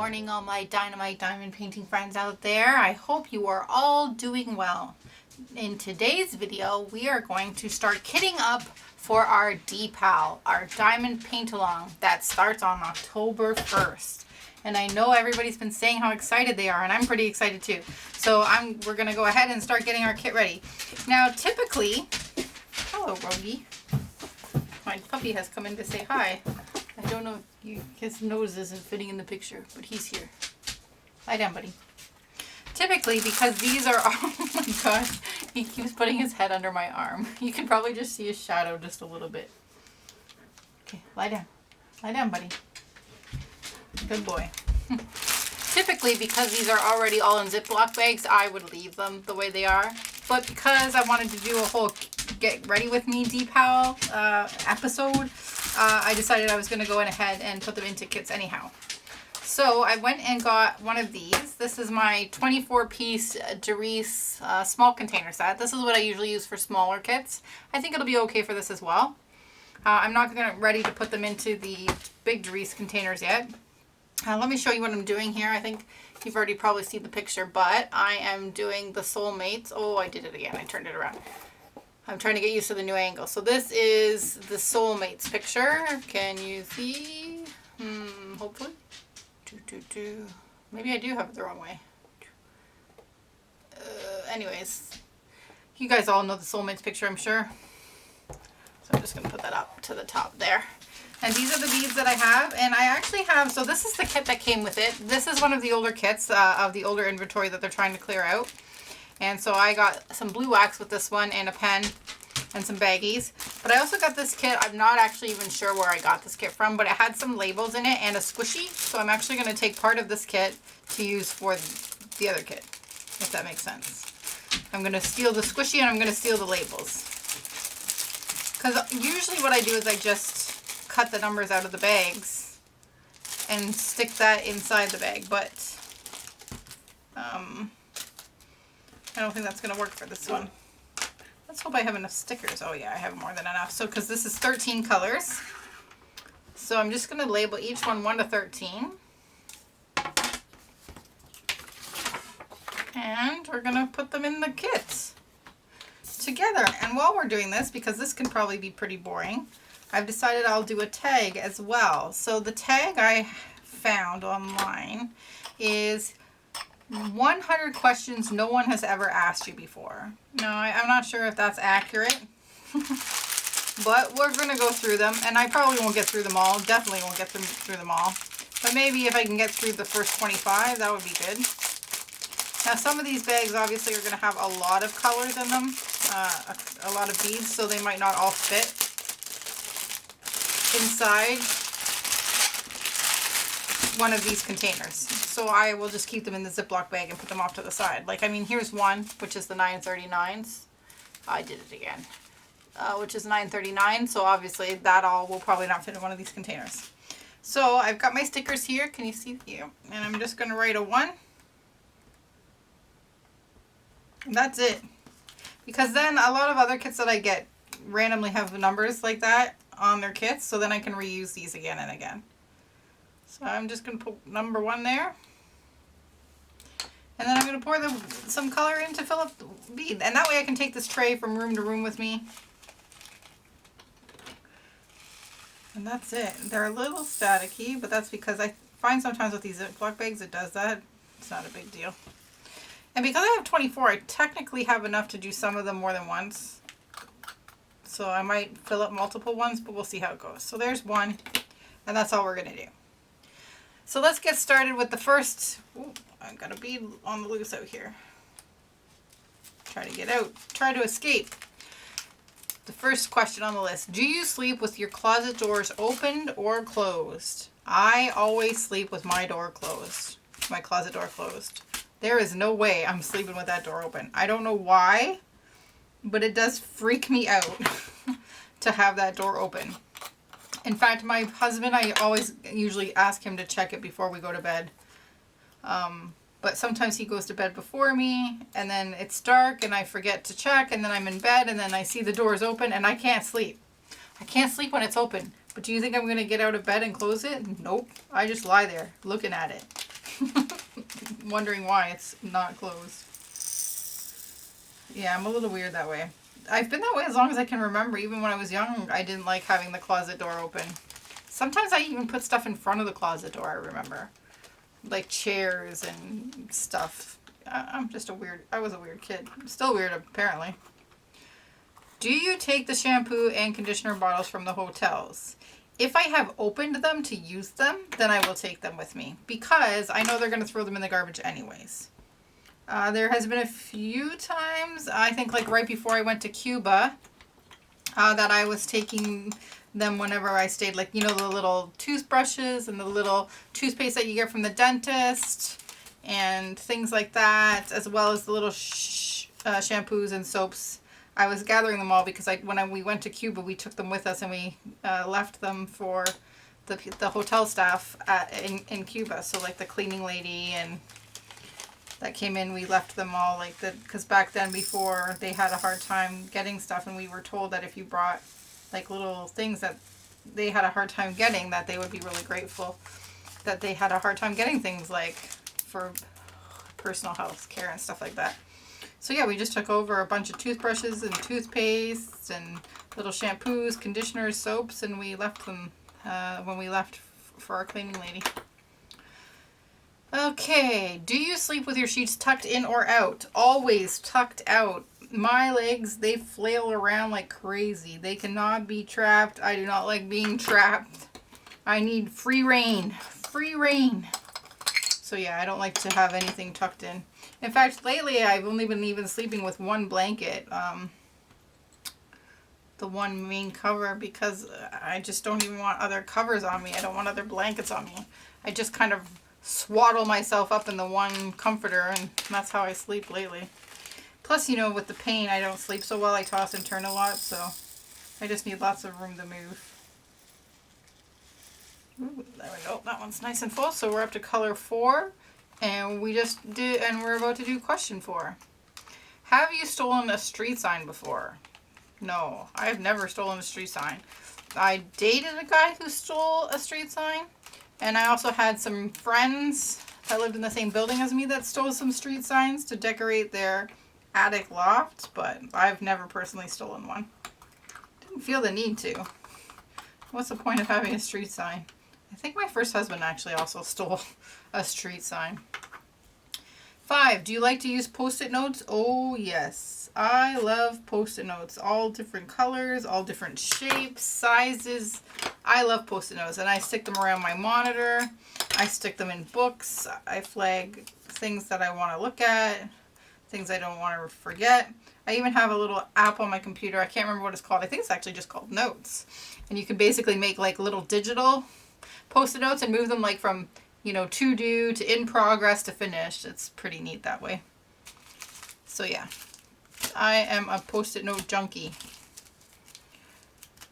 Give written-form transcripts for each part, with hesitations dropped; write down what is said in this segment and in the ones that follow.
morning, all my dynamite diamond painting friends out there. I hope you are all doing well. In today's video, we are going to start kitting up for our DPAL, our diamond paint along that starts on October 1st. And I know everybody's been saying how excited they are, and I'm pretty excited too. So we're gonna go ahead and start getting our kit ready. Now, typically, hello, Rogie. My puppy has come in to say hi. I don't know if his nose isn't fitting in the picture, but he's here. Lie down, buddy. Typically, because these are, oh my gosh, he keeps putting his head under my arm. You can probably just see his shadow just a little bit. Okay, lie down. Lie down, buddy. Good boy. Typically, because these are already all in Ziploc bags, I would leave them the way they are. But because I wanted to do a whole get ready with me DPAL episode, I decided I was going to go in ahead and put them into kits anyhow. So I went and got one of these. This is my 24-piece Derice small container set. This is what I usually use for smaller kits. I think it'll be okay for this as well. I'm not ready to put them into the big Derice containers yet. Let me show you what I'm doing here. I think you've already probably seen the picture, but I am doing the Soulmates. Oh, I did it again. I turned it around. I'm trying to get used to the new angle. So this is the Soulmates picture. Can you see? Hopefully. Maybe I do have it the wrong way. Anyways, you guys all know the Soulmates picture, I'm sure. So I'm just going to put that up to the top there. And these are the beads that I have. And I actually have, so this is the kit that came with it. This is one of the older kits of the older inventory that they're trying to clear out. And so I got some blue wax with this one and a pen and some baggies. But I also got this kit. I'm not actually even sure where I got this kit from, but it had some labels in it and a squishy. So I'm actually going to take part of this kit to use for the other kit, if that makes sense. I'm going to steal the squishy and I'm going to steal the labels. Because usually what I do is I just cut the numbers out of the bags and stick that inside the bag, but I don't think that's going to work for this one. Let's hope I have enough stickers. Oh yeah, I have more than enough. So because this is 13 colors, so I'm just going to label each one 1 to 13. And we're going to put them in the kit together. And while we're doing this, because this can probably be pretty boring, I've decided I'll do a tag as well. So the tag I found online is 100 questions no one has ever asked you before. No, I'm not sure if that's accurate, but we're going to go through them, and I probably won't get through them all. Definitely won't get through them all. But maybe if I can get through the first 25, that would be good. Now, some of these bags obviously are going to have a lot of colors in them, a lot of beads, so they might not all fit inside one of these containers. So I will just keep them in the Ziploc bag and put them off to the side. Like, I mean, here's one, which is the 939s. I did it again. Which is 939, so obviously that all will probably not fit in one of these containers. So I've got my stickers here. Can you see here? And I'm just going to write a 1. And that's it. Because then a lot of other kits that I get randomly have numbers like that on their kits, so then I can reuse these again and again. So I'm just going to put number 1 there. And then I'm going to pour some color in to fill up the bead. And that way I can take this tray from room to room with me. And that's it. They're a little staticky, but that's because I find sometimes with these Ziploc bags it does that. It's not a big deal. And because I have 24, I technically have enough to do some of them more than once. So I might fill up multiple ones, but we'll see how it goes. So there's 1, and that's all we're going to do. So let's get started with the first. Ooh, I've got a bead on the loose out here. Try to get out. Try to escape. The first question on the list. Do you sleep with your closet doors opened or closed? I always sleep with my door closed. My closet door closed. There is no way I'm sleeping with that door open. I don't know why, but it does freak me out to have that door open. In fact, my husband, I always usually ask him to check it before we go to bed. But sometimes he goes to bed before me, and then it's dark, and I forget to check, and then I'm in bed, and then I see the doors open, and I can't sleep. I can't sleep when it's open. But do you think I'm going to get out of bed and close it? Nope. I just lie there looking at it. Wondering why it's not closed. Yeah, I'm a little weird that way. I've been that way as long as I can remember. Even when I was young, I didn't like having the closet door open. Sometimes I even put stuff in front of the closet door, I remember. Like chairs and stuff. I was a weird kid. Still weird, apparently. Do you take the shampoo and conditioner bottles from the hotels? If I have opened them to use them, then I will take them with me. Because I know they're going to throw them in the garbage anyways. There has been a few times, I think like right before I went to Cuba, that I was taking them whenever I stayed, like, you know, the little toothbrushes and the little toothpaste that you get from the dentist and things like that, as well as the little shampoos and soaps. I was gathering them all because when we went to Cuba, we took them with us and we left them for the hotel staff in Cuba. So like the cleaning lady and that came in, we left them all like that, because back then, before, they had a hard time getting stuff, and we were told that if you brought like little things that they had a hard time getting, that they would be really grateful that they had a hard time getting things like for personal health care and stuff like that. So yeah, we just took over a bunch of toothbrushes and toothpaste and little shampoos, conditioners, soaps, and we left them when we left for our cleaning lady. Okay, do you sleep with your sheets tucked in or out? Always tucked out. My legs, they flail around like crazy. They cannot be trapped. I do not like being trapped. I need free reign. Free reign. So yeah, I don't like to have anything tucked in. In fact, lately I've only been even sleeping with one blanket. The one main cover, because I just don't even want other covers on me. I don't want other blankets on me. I just kind of swaddle myself up in the one comforter, and that's how I sleep lately. Plus, you know, with the pain, I don't sleep so well. I toss and turn a lot, so I just need lots of room to move. Ooh, there we go. That one's nice and full. So we're up to color 4, and we're about to do question 4. Have you stolen a street sign before? No, I have never stolen a street sign. I dated a guy who stole a street sign. And I also had some friends that lived in the same building as me that stole some street signs to decorate their attic loft, but I've never personally stolen one. Didn't feel the need to. What's the point of having a street sign? I think my first husband actually also stole a street sign. 5, do you like to use Post-it notes? Oh yes, I love Post-it notes. All different colors, all different shapes, sizes. I love Post-it notes, and I stick them around my monitor. I stick them in books. I flag things that I want to look at, things I don't want to forget. I even have a little app on my computer. I can't remember what it's called. I think it's actually just called Notes. And you can basically make like little digital Post-it notes and move them like from, you know, to do to in progress to finished. It's pretty neat that way. So yeah, I am a Post-it note junkie.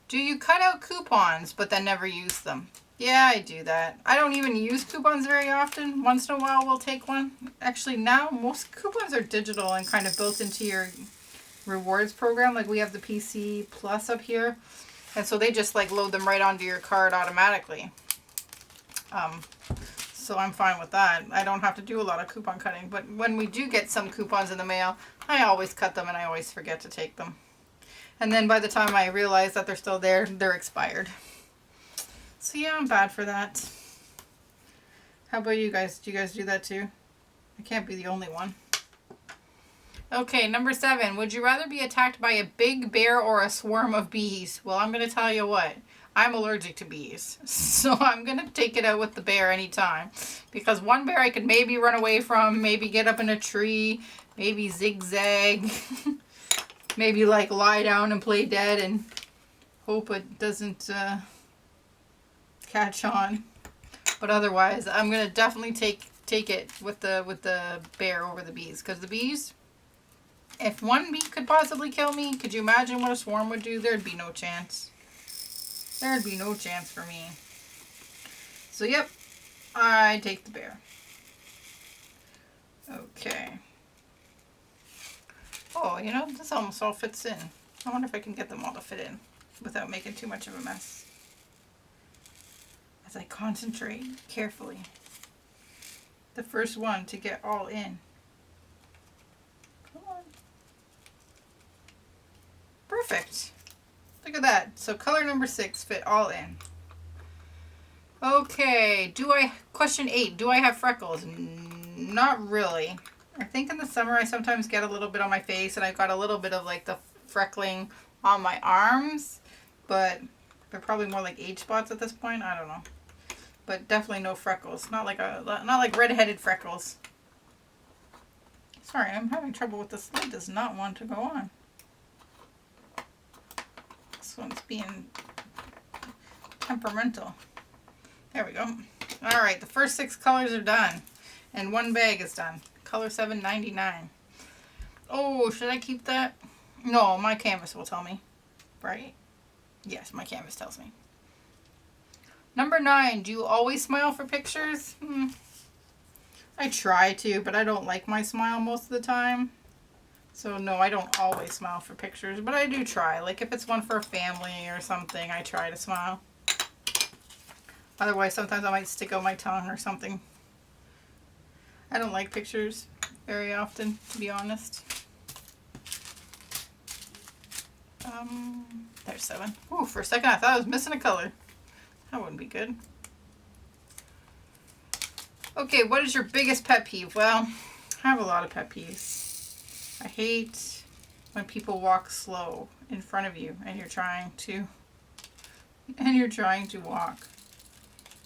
Do you cut out coupons but then never use them? Yeah, I do that. I don't even use coupons very often. Once in a while we'll take one. Actually now most coupons are digital and kind of built into your rewards program. Like we have the PC Plus up here. And so they just like load them right onto your card automatically. So I'm fine with that. I don't have to do a lot of coupon cutting. But when we do get some coupons in the mail, I always cut them and I always forget to take them. And then by the time I realize that they're still there, they're expired. So yeah, I'm bad for that. How about you guys? Do you guys do that too? I can't be the only one. Okay, number 7. Would you rather be attacked by a big bear or a swarm of bees? Well, I'm going to tell you what. I'm allergic to bees. So I'm going to take it out with the bear anytime. Because one bear I could maybe run away from, maybe get up in a tree, maybe zigzag, maybe like lie down and play dead and hope it doesn't catch on. But otherwise, I'm going to definitely take it with the bear over the bees. Because the bees, if one bee could possibly kill me, could you imagine what a swarm would do? There'd be no chance. There'd be no chance for me. So yep, I take the bear. Okay. Oh, you know, this almost all fits in. I wonder if I can get them all to fit in without making too much of a mess. As I concentrate carefully. the first one to get all in. Come on. Perfect. Look at that. So color number 6 fit all in. Okay, question 8, do I have freckles? Not really. I think in the summer I sometimes get a little bit on my face, and I've got a little bit of like the freckling on my arms, but they're probably more like age spots at this point. I don't know. But definitely no freckles. Not like redheaded freckles. Sorry, I'm having trouble with this. Lid does not want to go on. This one's being temperamental. There we go. All right, the first 6 colors are done, and 1 bag is done. Color $7.99. Oh, should I keep that? No, my canvas will tell me, right? Yes, my canvas tells me. Number 9, do you always smile for pictures? I try to, but I don't like my smile most of the time. So no, I don't always smile for pictures, but I do try. Like if it's one for a family or something, I try to smile. Otherwise, sometimes I might stick out my tongue or something. I don't like pictures very often, to be honest. There's 7. Ooh, for a second I thought I was missing a color. That wouldn't be good. Okay, what is your biggest pet peeve? Well, I have a lot of pet peeves. I hate when people walk slow in front of you and you're trying to walk.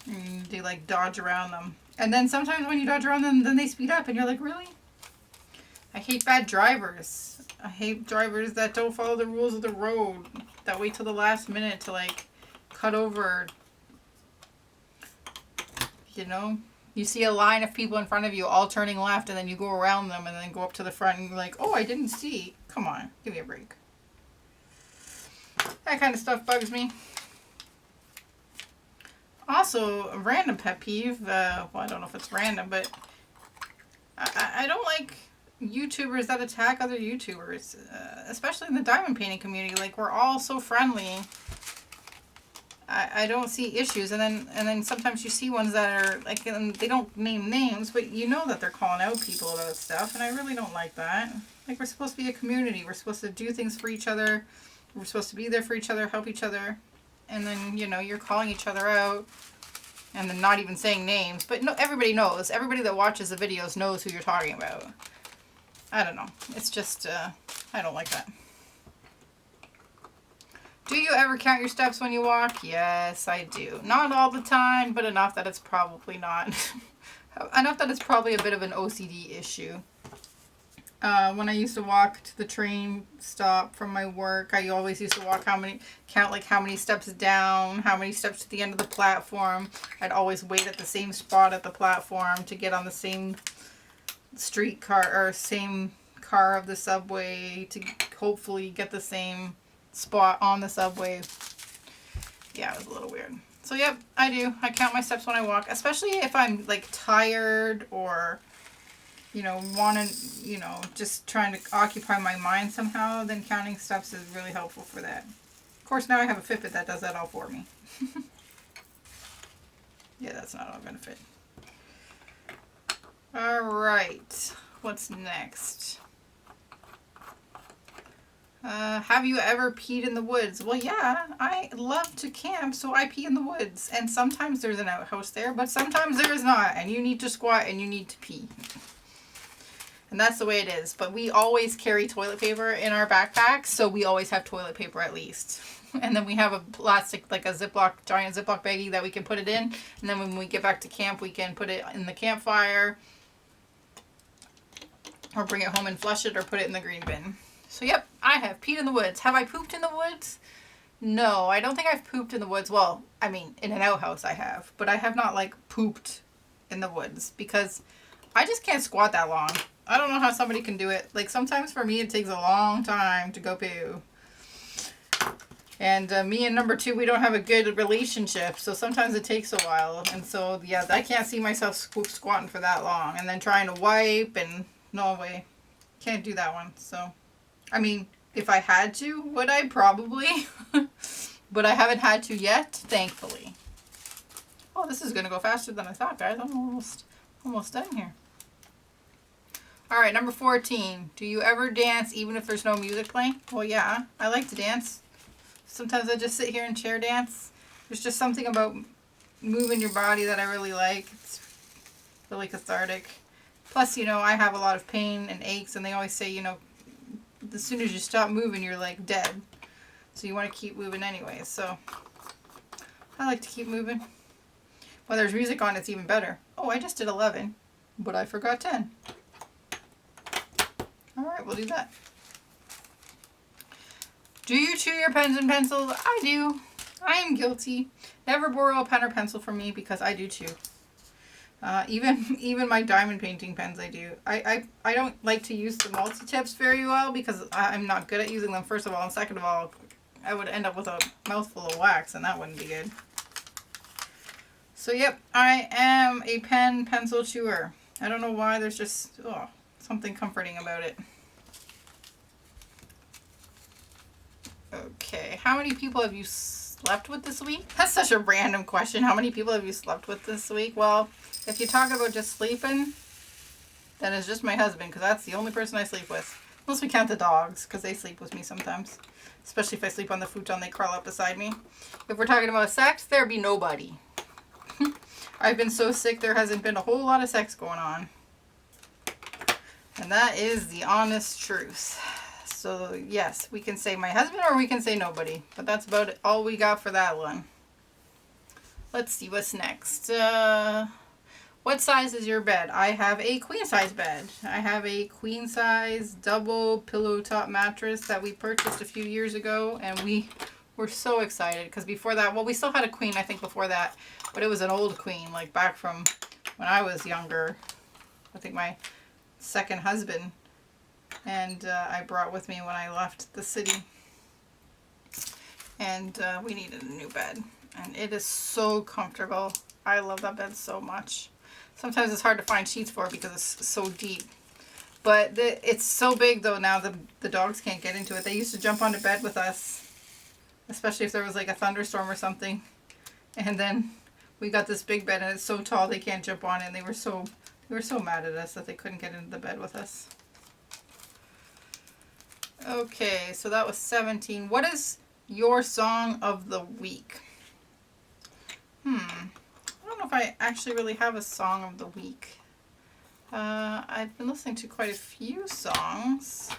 And they like dodge around them. And then sometimes when you dodge around them, then they speed up and you're like, really? I hate bad drivers. I hate drivers that don't follow the rules of the road, that wait till the last minute to like cut over. You know, you see a line of people in front of you all turning left, and then you go around them and then go up to the front and you're like, oh, I didn't see. Come on, give me a break. That kind of stuff bugs me. Also, a random pet peeve, well, I don't know if it's random, but I don't like YouTubers that attack other YouTubers, especially in the diamond painting community. Like, we're all so friendly. I don't see issues, and then sometimes you see ones that are like, and they don't name names, but you know that they're calling out people about stuff, and I really don't like that. Like, we're supposed to be a community. We're supposed to do things for each other. We're supposed to be there for each other, help each other. And then, you know, you're calling each other out and then not even saying names. But no, everybody knows. Everybody that watches the videos knows who you're talking about. I don't know. It's just, I don't like that. Do you ever count your steps when you walk? Yes, I do. Not all the time, but enough that it's probably not. Enough that it's probably a bit of an OCD issue. When I used to walk to the train stop from my work, I always used to count like how many steps down, how many steps to the end of the platform. I'd always wait at the same spot at the platform to get on the same streetcar or same car of the subway to hopefully get the same spot on the subway. Yeah, it was a little weird. So yep, I do. I count my steps when I walk, especially if I'm like tired or, you know, just trying to occupy my mind somehow, then counting steps is really helpful for that. Of course, now I have a Fitbit that does that all for me. Yeah, that's not all going to fit. All right, what's next? Have you ever peed in the woods? Well, yeah, I love to camp, so I pee in the woods. And sometimes there's an outhouse there, but sometimes there is not, and you need to squat and you need to pee. And that's the way it is. But we always carry toilet paper in our backpacks, so we always have toilet paper at least. And then we have a plastic, like a giant Ziploc baggie that we can put it in. And then when we get back to camp, we can put it in the campfire. Or bring it home and flush it, or put it in the green bin. So yep, I have peed in the woods. Have I pooped in the woods? No, I don't think I've pooped in the woods. Well, I mean, in an outhouse I have. But I have not, like, pooped in the woods. Because I just can't squat that long. I don't know how somebody can do it. Like, sometimes for me it takes a long time to go poo. And me and number 2, we don't have a good relationship. So sometimes it takes a while. And so, yeah, I can't see myself squatting for that long. And then trying to wipe and... No way. Can't do that one. So, I mean, if I had to, would I? Probably. But I haven't had to yet, thankfully. Oh, this is going to go faster than I thought, guys. I'm Almost done here. All right, number 14. Do you ever dance even if there's no music playing? Well, yeah, I like to dance. Sometimes I just sit here and chair dance. There's just something about moving your body that I really like. It's really cathartic. Plus, you know, I have a lot of pain and aches, and they always say, you know, as soon as you stop moving, you're like dead. So you want to keep moving anyway. So I like to keep moving. When there's music on, it's even better. Oh, I just did 11, but I forgot 10. All right, we'll do that. Do you chew your pens and pencils? I do. I am guilty. Never borrow a pen or pencil from me because I do chew. Even my diamond painting pens I do. I don't like to use the multi-tips very well because I'm not good at using them, first of all. And second of all, I would end up with a mouthful of wax and that wouldn't be good. So yep, I am a pen pencil chewer. I don't know why, there's just something comforting about it. Okay, how many people have you slept with this week? That's such a random question. How many people have you slept with this week? Well, if you talk about just sleeping, then it's just my husband, because that's the only person I sleep with. Unless we count the dogs, because they sleep with me sometimes. Especially if I sleep on the futon, they curl up beside me. If we're talking about sex, there'd be nobody. I've been so sick, there hasn't been a whole lot of sex going on. And that is the honest truth. So yes, we can say my husband or we can say nobody. But that's about it, all we got for that one. Let's see what's next. What size is your bed? I have a queen size bed. I have a queen size double pillow top mattress that we purchased a few years ago. And we were so excited because before that, well, we still had a queen I think before that. But it was an old queen, like back from when I was younger. I think my second husband. And I brought with me when I left the city. And we needed a new bed. And it is so comfortable. I love that bed so much. Sometimes it's hard to find sheets for it because it's so deep. But it's so big though now the dogs can't get into it. They used to jump onto bed with us. Especially if there was like a thunderstorm or something. And then we got this big bed and it's so tall they can't jump on it. And they were so mad at us that they couldn't get into the bed with us. Okay, so that was 17. What is your song of the week? I don't know if I actually really have a song of the week. I've been listening to quite a few songs.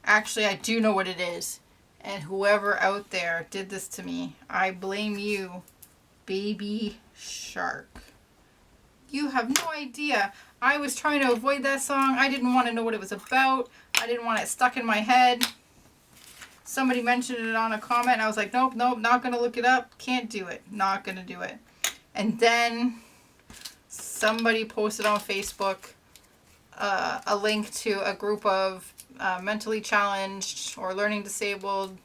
Actually, I do know what it is. And whoever out there did this to me, I blame you, Baby Shark. You have no idea. I was trying to avoid that song. I didn't want to know what it was about. I didn't want it stuck in my head. Somebody mentioned it on a comment. And I was like, nope, not going to look it up. Can't do it. Not going to do it. And then somebody posted on Facebook a link to a group of mentally challenged or learning disabled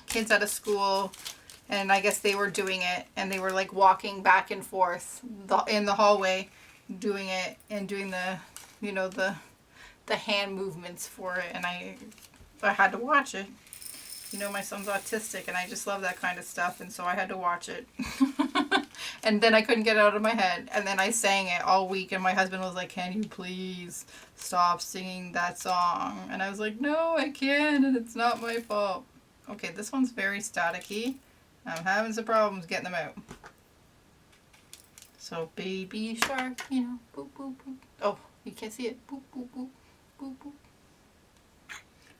kids at a school. And I guess they were doing it. And they were like walking back and forth in the hallway doing it and doing the, you know, the hand movements for it. And I had to watch it. You know, my son's autistic and I just love that kind of stuff. And so I had to watch it. And then I couldn't get it out of my head. And then I sang it all week. And my husband was like, can you please stop singing that song? And I was like, no, I can't. And it's not my fault. Okay, this one's very staticky. I'm having some problems getting them out. So, Baby Shark, you know, boop, boop, boop. Oh, you can't see it. Boop, boop, boop, boop, boop.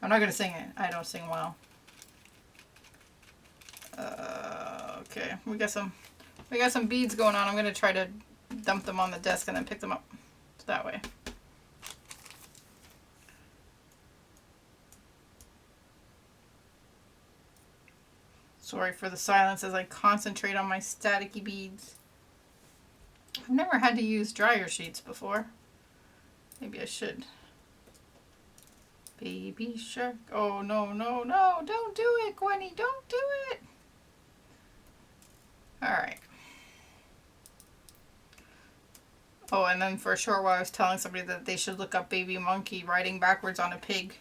I'm not going to sing it. I don't sing well. Okay, we got some beads going on. I'm going to try to dump them on the desk and then pick them up that way. Sorry for the silence as I concentrate on my staticky beads. I've never had to use dryer sheets before. Maybe I should. Baby Shark. Oh, no, no, no. Don't do it, Gwenny. Don't do it. Alright. Oh, and then for a short while I was telling somebody that they should look up baby monkey riding backwards on a pig.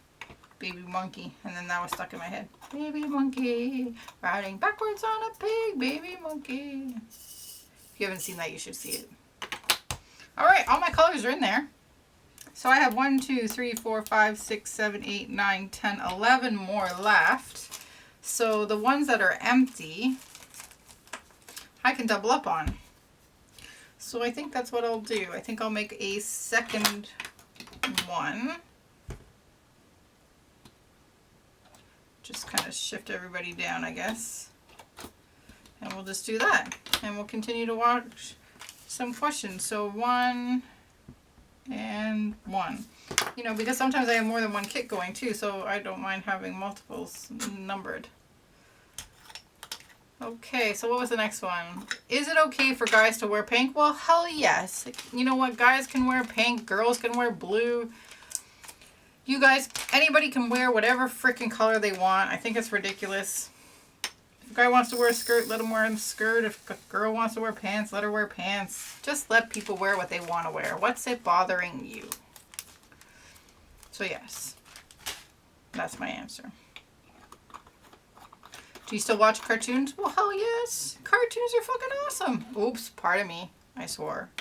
Baby monkey. And then that was stuck in my head. Baby monkey riding backwards on a pig. Baby monkey. If you haven't seen that, you should see it. All right, all my colors are in there. So I have 1, 2, 3, 4, 5, 6, 7, 8, 9, 10, 11 more left. So the ones that are empty, I can double up on. So I think that's what I'll do. I think I'll make a second one. Just kind of shift everybody down, I guess. And we'll just do that. And we'll continue to watch some questions. So 1 and 1. You know, because sometimes I have more than one kit going too, so I don't mind having multiples numbered. Okay, so what was the next one? Is it okay for guys to wear pink? Well, hell yes. You know what? Guys can wear pink, girls can wear blue. You guys, anybody can wear whatever freaking color they want. I think it's ridiculous. If a guy wants to wear a skirt, let him wear a skirt. If a girl wants to wear pants, let her wear pants. Just let people wear what they want to wear. What's it bothering you? So yes, that's my answer. Do you still watch cartoons? Well, hell yes. Cartoons are fucking awesome. Oops, pardon me. I swore.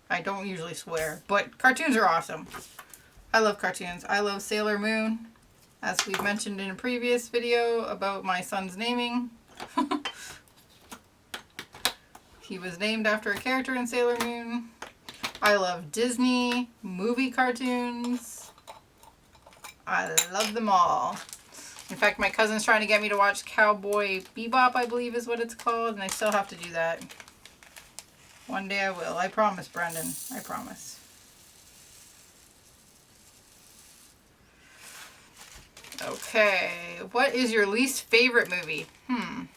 I don't usually swear, but cartoons are awesome. I love cartoons. I love Sailor Moon, as we've mentioned in a previous video about my son's naming. He was named after a character in Sailor Moon. I love Disney movie cartoons. I love them all. In fact, my cousin's trying to get me to watch Cowboy Bebop, I believe is what it's called, and I still have to do that. One day I will. I promise, Brendan. I promise. Okay. What is your least favorite movie? I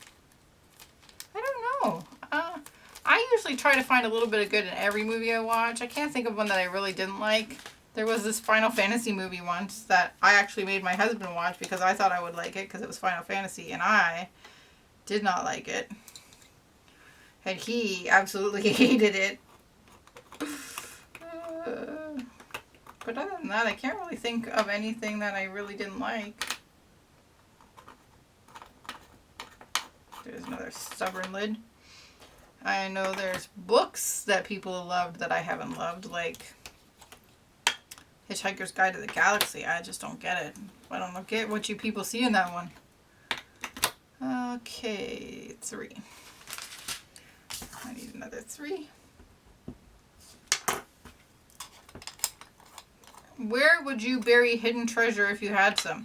don't know. I usually try to find a little bit of good in every movie I watch. I can't think of one that I really didn't like. There was this Final Fantasy movie once that I actually made my husband watch because I thought I would like it because it was Final Fantasy, and I did not like it. And he absolutely hated it. But other than that, I can't really think of anything that I really didn't like. There's another stubborn lid. I know there's books that people loved that I haven't loved, like Hitchhiker's Guide to the Galaxy. I just don't get it. I don't get what you people see in that one. Okay, 3. I need another 3. Where would you bury hidden treasure if you had some?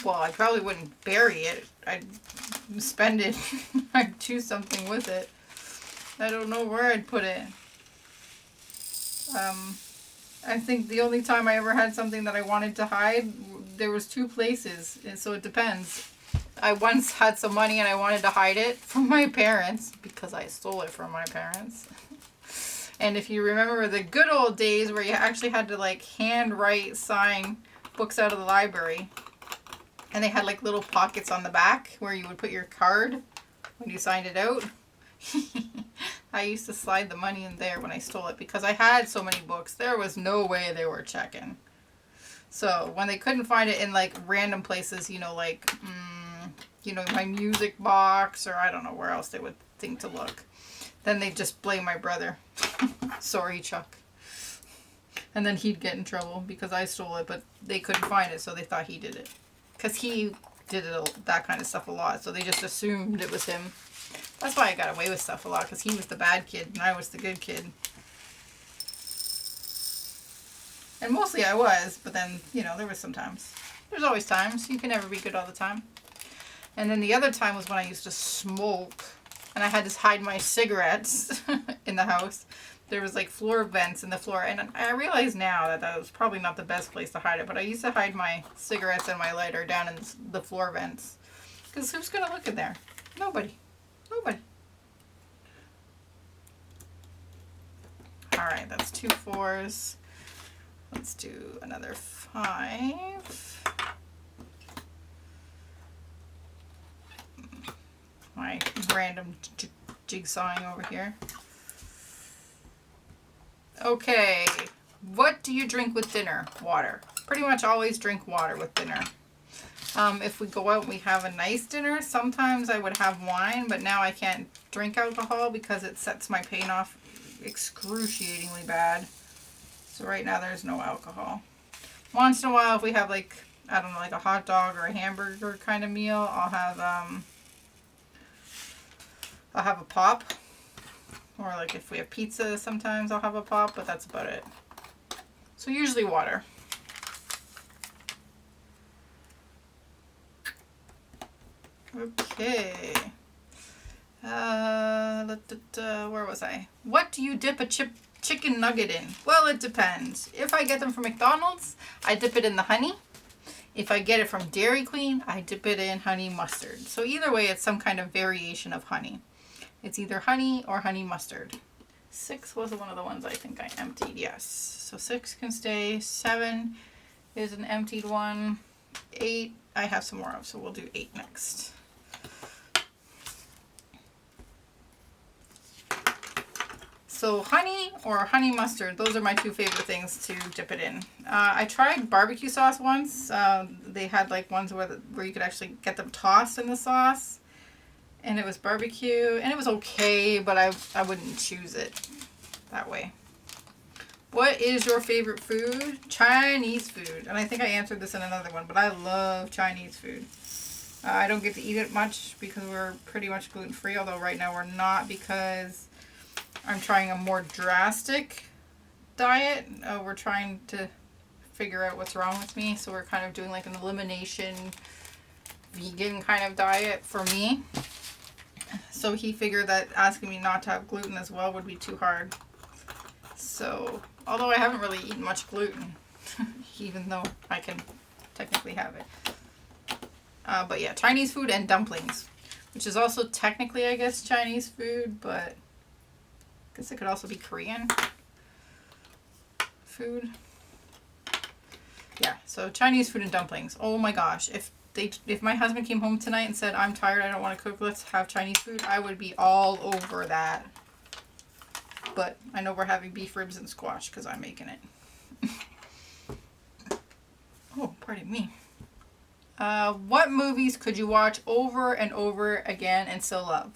Well, I probably wouldn't bury it. I'd spend it. I'd do something with it. I don't know where I'd put it. I think the only time I ever had something that I wanted to hide, there was 2 places, and so it depends. I once had some money and I wanted to hide it from my parents because I stole it from my parents. And if you remember the good old days where you actually had to like handwrite, sign books out of the library, and they had like little pockets on the back where you would put your card when you signed it out. I used to slide the money in there when I stole it because I had so many books. There was no way they were checking. So when they couldn't find it in like random places, you know, like, you know, my music box, or I don't know where else they would think to look, then they'd just blame my brother. Sorry, Chuck. And then he'd get in trouble because I stole it, but they couldn't find it, so they thought he did it. Because he did that kind of stuff a lot, so they just assumed it was him. That's why I got away with stuff a lot, because he was the bad kid and I was the good kid. And mostly I was, but then, you know, there was some times. There's always times. You can never be good all the time. And then the other time was when I used to smoke, and I had to hide my cigarettes in the house. There was like floor vents in the floor, and I realize now that that was probably not the best place to hide it, but I used to hide my cigarettes and my lighter down in the floor vents. Because who's going to look in there? Nobody. Nobody. Alright, that's 2 4s. Let's do another 5. My random jigsawing over here. Okay, what do you drink with dinner? Water. Pretty much always drink water with dinner. If we go out and we have a nice dinner, sometimes I would have wine, but now I can't drink alcohol because it sets my pain off excruciatingly bad. So right now there's no alcohol. Once in a while, if we have like, I don't know, like a hot dog or a hamburger kind of meal, I'll have a pop. Or like if we have pizza, sometimes I'll have a pop, but that's about it. So usually water. Okay. Where was I? What do you dip a chicken nugget in? Well, it depends. If I get them from McDonald's, I dip it in the honey. If I get it from Dairy Queen, I dip it in honey mustard. So either way, it's some kind of variation of honey. It's either honey or honey mustard. 6 was one of the ones I think I emptied, yes. So 6 can stay. 7 is an emptied one. 8, I have some more of, so we'll do 8 next. So honey or honey mustard, those are my 2 favorite things to dip it in. I tried barbecue sauce once. They had like ones where you could actually get them tossed in the sauce. And it was barbecue, and it was okay, but I wouldn't choose it that way. What is your favorite food? Chinese food. And I think I answered this in another one, but I love Chinese food. I don't get to eat it much because we're pretty much gluten-free, although right now we're not because I'm trying a more drastic diet. We're trying to figure out what's wrong with me, so we're kind of doing like an elimination vegan kind of diet for me. So he figured that asking me not to have gluten as well would be too hard. So, although I haven't really eaten much gluten, even though I can technically have it. But yeah, Chinese food and dumplings, which is also technically, I guess, Chinese food, but I guess it could also be Korean food. Yeah, so Chinese food and dumplings. Oh my gosh, if my husband came home tonight and said, I'm tired, I don't want to cook, let's have Chinese food, I would be all over that. But I know we're having beef ribs and squash because I'm making it. Oh, pardon me. What movies could you watch over and over again and still love?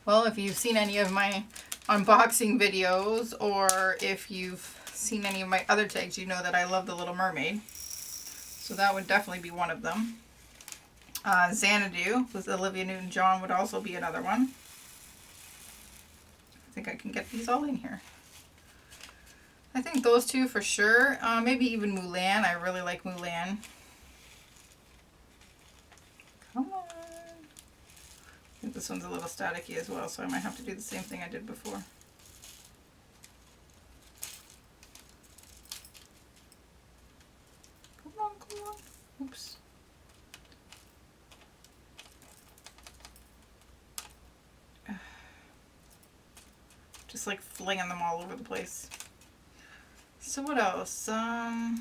Well, if you've seen any of my unboxing videos, or if you've seen any of my other tags, you know that I love The Little Mermaid. So that would definitely be one of them. Xanadu with Olivia Newton-John would also be another one. I think I can get these all in here. I think those 2 for sure. Maybe even Mulan. I really like Mulan. Come on. I think this one's a little staticky as well, so I might have to do the same thing I did before. Come on, come on. Oops. Just like flinging them all over the place. So what else? I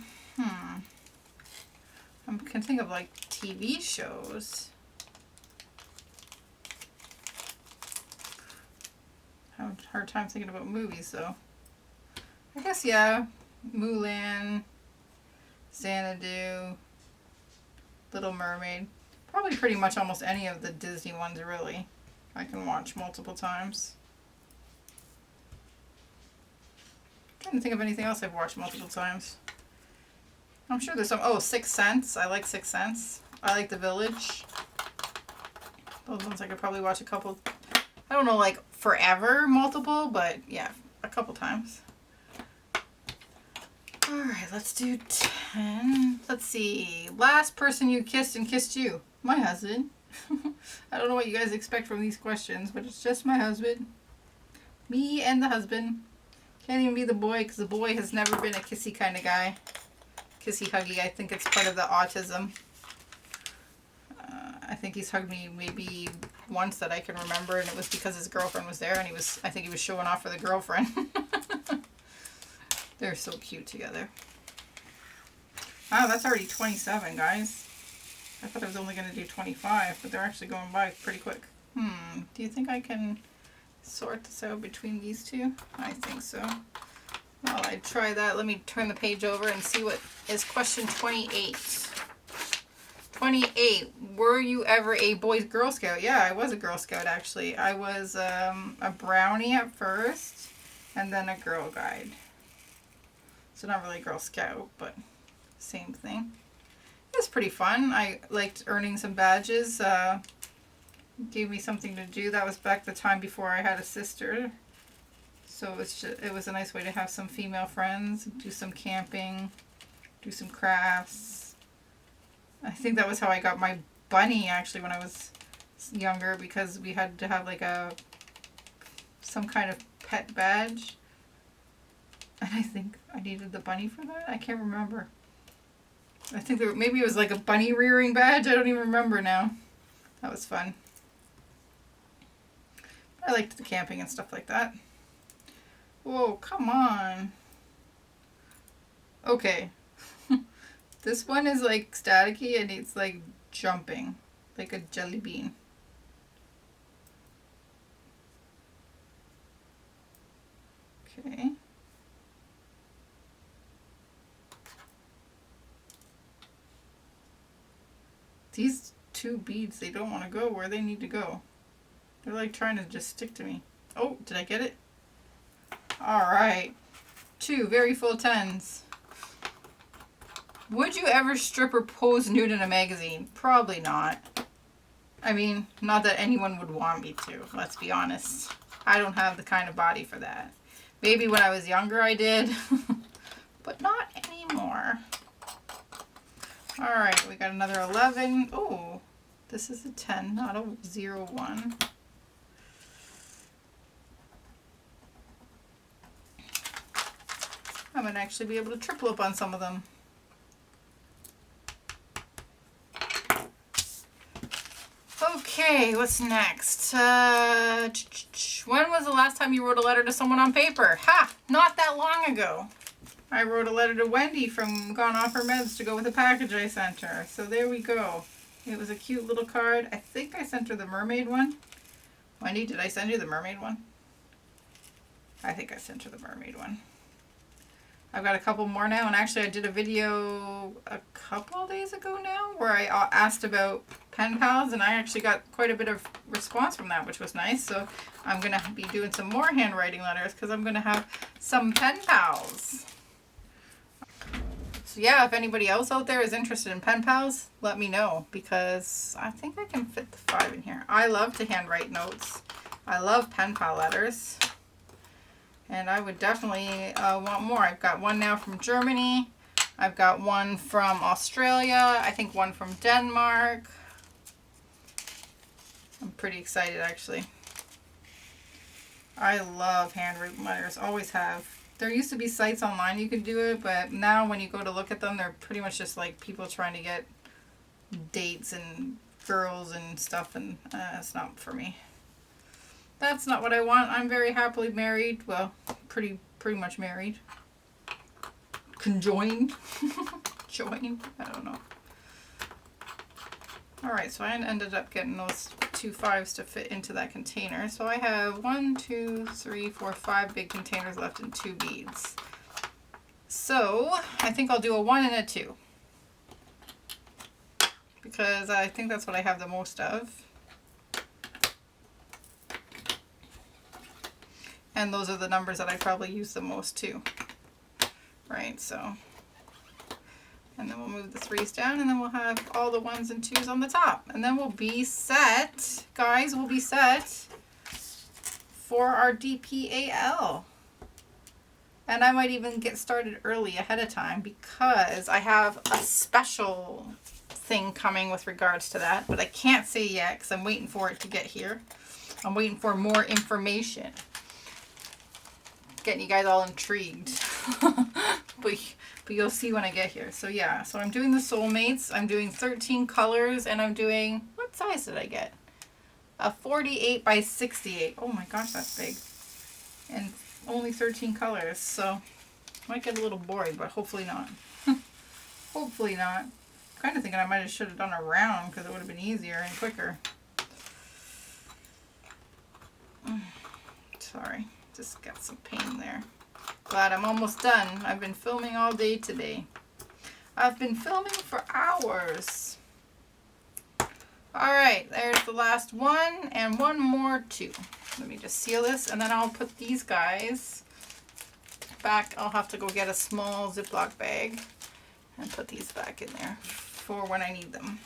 can think of like TV shows. I have a hard time thinking about movies though. I guess yeah, Mulan, Xanadu, Little Mermaid. Probably pretty much almost any of the Disney ones really. I can watch multiple times. I'm trying to think of anything else I've watched multiple times. I'm sure there's some. Oh, Sixth Sense. I like Sixth Sense. I like The Village. Those ones I could probably watch a couple. I don't know, like forever, multiple, but yeah, a couple times. Alright, let's do 10. Let's see. Last person you kissed and kissed you. My husband. I don't know what you guys expect from these questions, but it's just my husband. Me and the husband. Can't even be the boy because the boy has never been a kissy kind of guy. Kissy huggy. I think it's part of the autism. I think he's hugged me maybe once that I can remember, and it was because his girlfriend was there, and I think he was showing off for the girlfriend. They're so cute together. Wow, that's already 27, guys. I thought I was only going to do 25, but they're actually going by pretty quick. Do you think I can sort this out between these 2? I think so. Well, I try that. Let me turn the page over and see what is question 28. 28. Were you ever a Boy Girl Scout? Yeah, I was a Girl Scout actually. I was a brownie at first and then a Girl Guide. So not really a Girl Scout, but same thing. It was pretty fun. I liked earning some badges. Gave me something to do. That was back the time before I had a sister. So it was a nice way to have some female friends, do some camping, do some crafts. I think that was how I got my bunny actually when I was younger, because we had to have like some kind of pet badge. And I think I needed the bunny for that. I can't remember. I think maybe it was like a bunny rearing badge. I don't even remember now. That was fun. I liked the camping and stuff like that. Whoa, come on. Okay. This one is like staticky and it's like jumping like a jelly bean. Okay. These two beads, they don't want to go where they need to go. They're like trying to just stick to me. Oh, did I get it? Alright. 2 very full 10s. Would you ever strip or pose nude in a magazine? Probably not. I mean, not that anyone would want me to, let's be honest. I don't have the kind of body for that. Maybe when I was younger I did, but not anymore. Alright, we got another 11. Oh, this is a 10, not a 0-1. I might actually be able to triple up on some of them. Okay, what's next? When was the last time you wrote a letter to someone on paper? Ha! Not that long ago. I wrote a letter to Wendy from Gone Off Her Meds to go with a package I sent her. So there we go. It was a cute little card. I think I sent her the mermaid one. Wendy, did I send you the mermaid one? I think I sent her the mermaid one. I've got a couple more now, and actually I did a video a couple days ago now where I asked about pen pals, and I actually got quite a bit of response from that, which was nice. So I'm going to be doing some more handwriting letters because I'm going to have some pen pals. So yeah, if anybody else out there is interested in pen pals, let me know, because I think I can fit the 5 in here. I love to handwrite notes. I love pen pal letters. And I would definitely want more. I've got one now from Germany. I've got one from Australia. I think one from Denmark. I'm pretty excited actually. I love handwritten letters. Always have. There used to be sites online you could do it, but now when you go to look at them, they're pretty much just like people trying to get dates and girls and stuff, and it's not for me. That's not what I want. I'm very happily married. Well, pretty much married. Conjoined. Joined. I don't know. Alright, so I ended up getting those 2 5s to fit into that container. So I have 1, 2, 3, 4, 5 big containers left and 2 beads. So I think I'll do a 1 and a 2. Because I think that's what I have the most of. And those are the numbers that I probably use the most too. Right, so. And then we'll move the 3s down, and then we'll have all the 1s and 2s on the top. And then we'll be set, guys, we'll be set for our DPAL. And I might even get started early ahead of time because I have a special thing coming with regards to that. But I can't say yet because I'm waiting for it to get here. I'm waiting for more information. Getting you guys all intrigued. but you'll see when I get here. So yeah, so I'm doing the Soulmates. I'm doing 13 colors, and I'm doing, what size did I get? A 48 by 68. Oh my gosh, that's big. And only 13 colors, so might get a little boring, but hopefully not. Hopefully not. I'm kind of thinking I should have done a round because it would have been easier and quicker. Sorry. Just got some pain there. Glad I'm almost done. I've been filming all day today. I've been filming for hours. All right, there's the last one and one more too. Let me just seal this and then I'll put these guys back. I'll have to go get a small Ziploc bag and put these back in there for when I need them.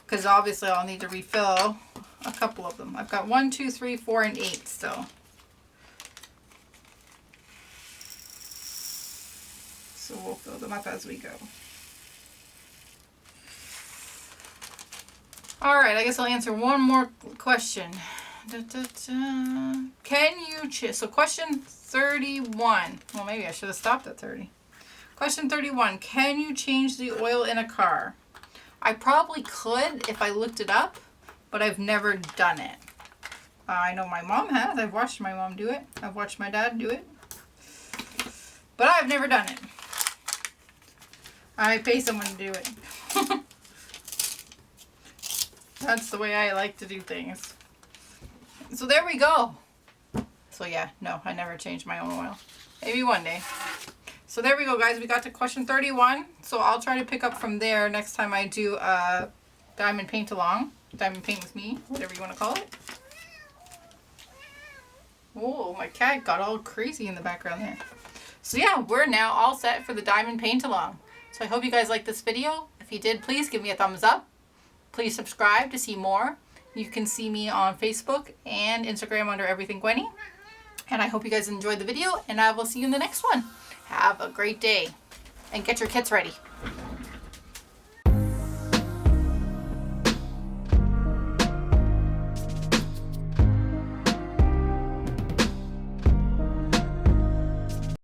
Because obviously I'll need to refill a couple of them. I've got 1, 2, 3, 4, and 8 still. So we'll fill them up as we go. All right, I guess I'll answer one more question. Can you so question 31. Well, maybe I should have stopped at 30. Question 31. Can you change the oil in a car? I probably could if I looked it up, but I've never done it. I know my mom has. I've watched my mom do it. I've watched my dad do it. But I've never done it. I pay someone to do it. That's the way I like to do things. So there we go. So yeah, no, I never changed my own oil. Maybe one day. So there we go, guys. We got to question 31. So I'll try to pick up from there next time I do a diamond paint along. Diamond paint with me, whatever you want to call it. Oh, my cat got all crazy in the background there. So yeah, we're now all set for the diamond paint along. So I hope you guys liked this video. If you did, please give me a thumbs up. Please subscribe to see more. You can see me on Facebook and Instagram under Everything Gwenny. And I hope you guys enjoyed the video, and I will see you in the next one. Have a great day, and get your kits ready.